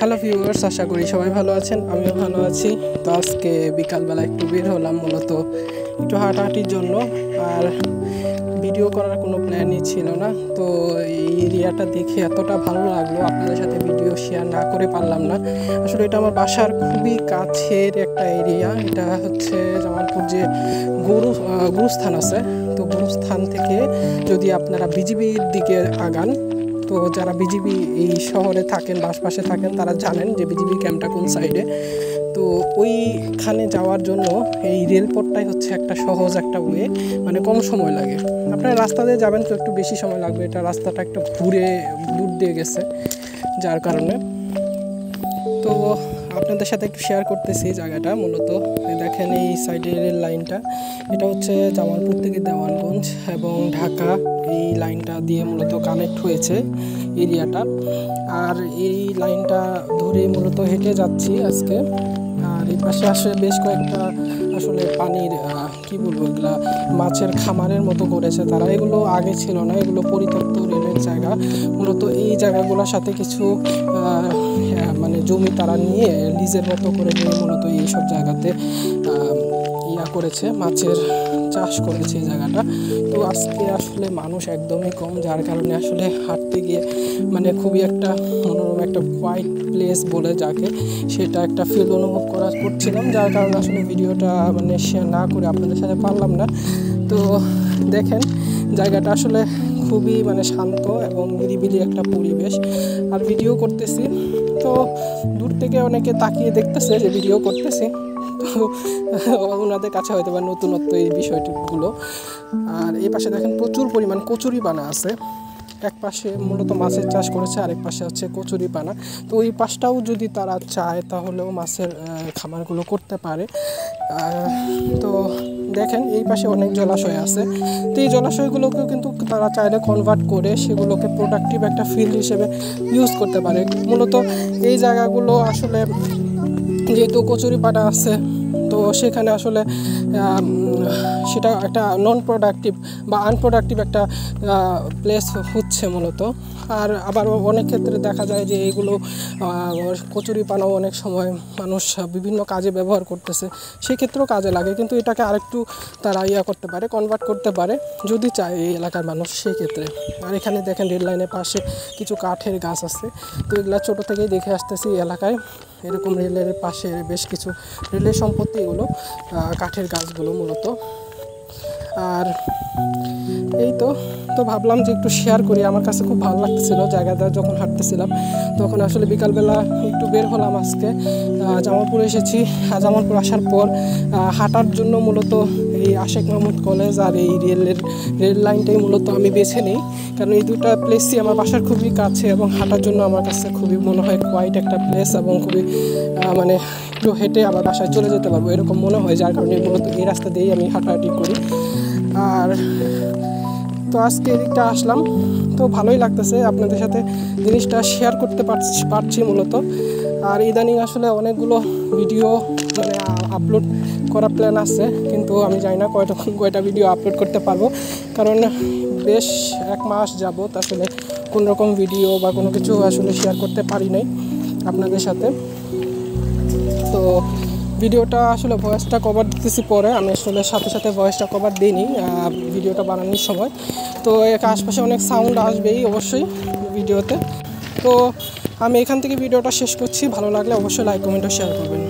Hello viewers, আশা করি সবাই ভালো আছেন। আমিও ভালো আছি। তো আজকে বিকালবেলা একটু বের হলাম মূলত একটু হাঁটাহাঁটির জন্য। আর ভিডিও করার কোনো প্ল্যানই ছিল না। তো এই এরিয়াটা দেখে এতটা ভালো লাগলো, আপনাদের সাথে ভিডিও শেয়ার না করে পারলাম না। আসলে এটা আমার বাসার খুবই কাছের একটা এরিয়া। এটা হচ্ছে জামালপুর যে গুরুস্থান আছে, তো গুরুস্থান থেকে যদি আপনারা বিজিবির দিকে আগান, তো যারা বিজিবি এই শহরে থাকেন বা আশপাশে থাকেন তারা জানেন যে বিজিবি ক্যাম্পটা কোন সাইডে। তো ওইখানে যাওয়ার জন্য এই রেলপথটাই হচ্ছে একটা সহজ একটা ওয়ে, মানে কম সময় লাগে। আপনারা রাস্তা দিয়ে যাবেন তো একটু বেশি সময় লাগবে। এটা রাস্তাটা একটু ঘুরে দূর দিয়ে গেছে, যার কারণে তো আপনাদের সাথে একটু শেয়ার করতেছি জায়গাটা। মূলত দেখেন এই সাইডের রেল লাইনটা, এটা হচ্ছে জামালপুর থেকে দেওয়ানগঞ্জ এবং ঢাকা, এই লাইনটা দিয়ে মূলত কানেক্ট হয়েছে এরিয়াটা। আর এই লাইনটা ধরে মূলত হেঁটে যাচ্ছি আজকে। আর এই পাশে আসলে বেশ কয়েকটা আসলে পানির কি বলবো, এগুলা মাছের খামারের মতো করেছে তারা। এগুলো আগে ছিল না, এগুলো পরিত্যক্ত রেলের জায়গা। মূলত এই জায়গাগুলোর সাথে কিছু মানে জমি তারা নিয়ে লিজের মতো করে নিয়ে মূলত এইসব জায়গাতে করেছে, মাছের চাষ করেছে এই জায়গাটা। তো আজকে আসলে মানুষ একদমই কম, যার কারণে আসলে হাঁটতে গিয়ে মানে খুবই একটা মনোরম একটা হোয়াইট প্লেস বলে যাকে, সেটা একটা ফিল অনুভব করছিলাম, যার কারণে আসলে ভিডিওটা মানে শেয়ার না করে আপনাদের সাথে পারলাম না। তো দেখেন জায়গাটা আসলে খুবই মানে শান্ত এবং নিরিবিলি একটা পরিবেশ। আর ভিডিও করতেছি তো দূর থেকে অনেকে তাকিয়ে দেখতেছে যে ভিডিও করতেছি, তো ওনাদের কাছে হয়তো বা নতুনত্ব এই বিষয়গুলো। আর এই পাশে দেখেন প্রচুর পরিমাণ কচুরিপানা আছে। এক পাশে মূলত মাছের চাষ করেছে, আরেক পাশে হচ্ছে কচুরিপানা। তো ওই পাশটাও যদি তারা চায় তাহলেও মাছের খামারগুলো করতে পারে। তো দেখেন এই পাশে অনেক জলাশয় আছে। তো এই জলাশয়গুলোকেও কিন্তু তারা চাইলে কনভার্ট করে সেগুলোকে প্রোডাক্টিভ একটা ফিল্ড হিসেবে ইউজ করতে পারে। মূলত এই জায়গাগুলো আসলে যেহেতু কচুরিপানা আছে, তো সেখানে আসলে সেটা একটা নন প্রোডাক্টিভ বা আনপ্রোডাক্টিভ একটা প্লেস হচ্ছে মূলত। আর আবার অনেক ক্ষেত্রে দেখা যায় যে এইগুলো কচুরিপানাও অনেক সময় মানুষ বিভিন্ন কাজে ব্যবহার করতেছে, সেক্ষেত্রেও কাজে লাগে। কিন্তু এটাকে আরেকটু তারা করতে পারে, কনভার্ট করতে পারে যদি চায় এই এলাকার মানুষ সেক্ষেত্রে। আর এখানে দেখেন রেল লাইনের পাশে কিছু কাঠের গাছ আছে। তো এগুলো ছোটো থেকেই দেখে আসতেছি এলাকায় এরকম রেলের পাশে বেশ কিছু রেলের সম্পত্তি, এগুলো কাঠের গাছগুলো মূলত। আর এই তো ভাবলাম যে একটু শেয়ার করি। আমার কাছে খুব ভালো লাগতেছিল জায়গাটা যখন হাঁটতেছিলাম, তখন আসলে বিকালবেলা একটু বের হলাম আজকে। জামালপুর এসেছি। জামালপুর আসার পর হাঁটার জন্য মূলত এই আশেক মাহমুদ কলেজ আর এই রেল লাইনটাই মূলত আমি বেছে নিই, কারণ এই দুটো প্লেসই আমার বাসার খুবই কাছে এবং হাঁটার জন্য আমার কাছে খুবই মনে হয় কোয়াইট একটা প্লেস এবং খুবই মানে একটু হেঁটে আমার বাসায় চলে যেতে পারবো এরকম মনে হয়, যার কারণে মূলত এই রাস্তা দিয়েই আমি হাঁটাহাঁটি করি। আর তো আজকে এদিকটা আসলাম, তো ভালোই লাগতেছে, আপনাদের সাথে জিনিসটা শেয়ার করতে পারছি মূলত। আর ইদানিং আসলে অনেকগুলো ভিডিও মানে আপলোড করার প্ল্যান আছে, কিন্তু আমি জানি না কয়টা ভিডিও আপলোড করতে পারবো, কারণ বেশ 1 মাস যাবত আসলে কোনো রকম ভিডিও বা কোনো কিছু আসলে শেয়ার করতে পারি নাই আপনাদের সাথে। তো ভিডিওটা আসলে ভয়েসটা কভার দিতেছি পরে, আমি আসলে সাথে সাথে ভয়েসটা কভার দিইনি ভিডিওটা বানানোর সময়। তো আশপাশে অনেক সাউন্ড আসবেই অবশ্যই ভিডিওতে। তো আমি এখান থেকে ভিডিওটা শেষ করছি। ভালো লাগলে অবশ্যই লাইক, কমেন্ট ও শেয়ার করবেন।